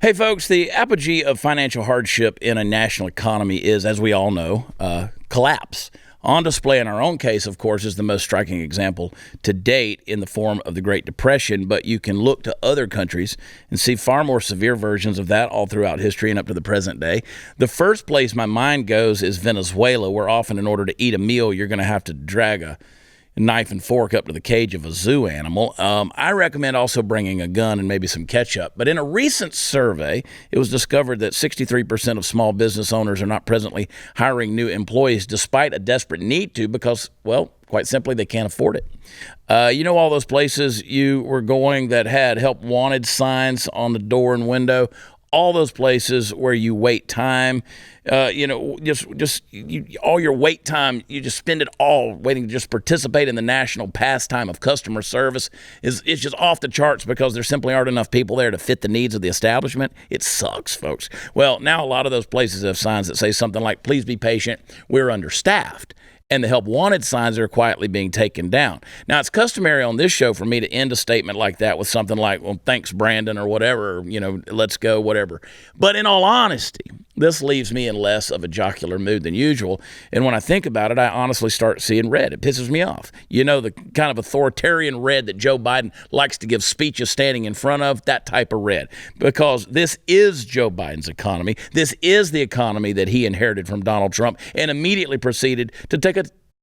Hey, folks, the apogee of financial hardship in a national economy is, as we all know, collapse. On display in our own case, of course, is the most striking example to date in the form of the Great Depression, but you can look to other countries and see far more severe versions of that all throughout history and up to the present day. The first place my mind goes is Venezuela, where often in order to eat a meal, you're going to have to drag a knife and fork up to the cage of a zoo animal. I recommend also bringing a gun and maybe some ketchup. But in a recent survey, it was discovered that 63% of small business owners are not presently hiring new employees despite a desperate need to because, well, quite simply, they can't afford it. All those places you were going that had help wanted signs on the door and window, all those places where you wait time, all your wait time, you just spend it all waiting to just participate in the national pastime of customer service. It's just off the charts because there simply aren't enough people there to fit the needs of the establishment. It sucks, folks. Well, now a lot of those places have signs that say something like, please be patient, we're understaffed. And the help wanted signs are quietly being taken down. Now, it's customary on this show for me to end a statement like that with something like, well, thanks, Brandon, or whatever, let's go, whatever. But in all honesty, this leaves me in less of a jocular mood than usual. And when I think about it, I honestly start seeing red. It pisses me off. The kind of authoritarian red that Joe Biden likes to give speeches standing in front of, that type of red. Because this is Joe Biden's economy. This is the economy that he inherited from Donald Trump and immediately proceeded to take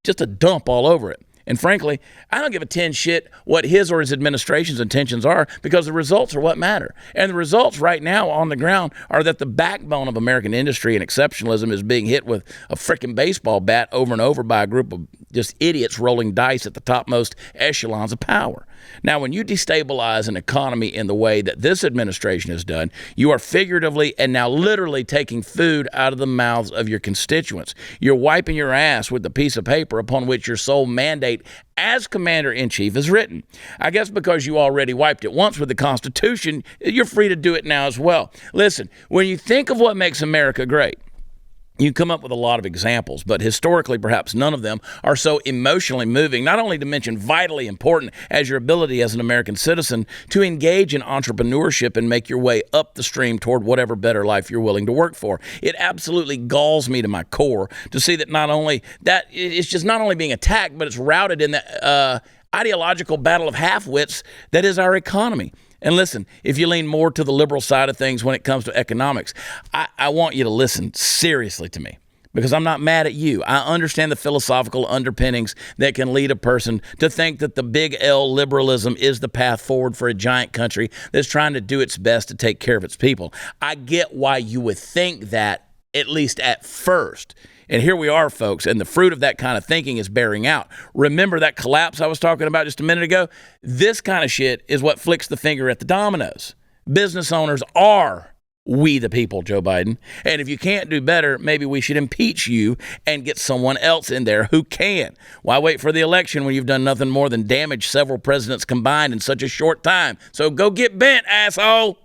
just a dump all over it. And frankly, I don't give a 10 shit what his or his administration's intentions are because the results are what matter. And the results right now on the ground are that the backbone of American industry and exceptionalism is being hit with a frickin' baseball bat over and over by a group of just idiots rolling dice at the topmost echelons of power. Now, when you destabilize an economy in the way that this administration has done, you are figuratively and now literally taking food out of the mouths of your constituents. You're wiping your ass with the piece of paper upon which your sole mandate as commander-in-chief is written. I guess because you already wiped it once with the Constitution, you're free to do it now as well. Listen, when you think of what makes America great, you come up with a lot of examples, but historically, perhaps none of them are so emotionally moving, not only to mention vitally important as your ability as an American citizen to engage in entrepreneurship and make your way up the stream toward whatever better life you're willing to work for. It absolutely galls me to my core to see that it's just not only being attacked, but it's routed in the ideological battle of half-wits that is our economy. And listen, if you lean more to the liberal side of things when it comes to economics, I want you to listen seriously to me because I'm not mad at you. I understand the philosophical underpinnings that can lead a person to think that the big L liberalism is the path forward for a giant country that's trying to do its best to take care of its people. I get why you would think that, at least at first. And here we are, folks, and the fruit of that kind of thinking is bearing out. Remember that collapse I was talking about just a minute ago? This kind of shit is what flicks the finger at the dominoes. Business owners are we the people, Joe Biden. And if you can't do better, maybe we should impeach you and get someone else in there who can. Why wait for the election when you've done nothing more than damage several presidents combined in such a short time? So go get bent, asshole.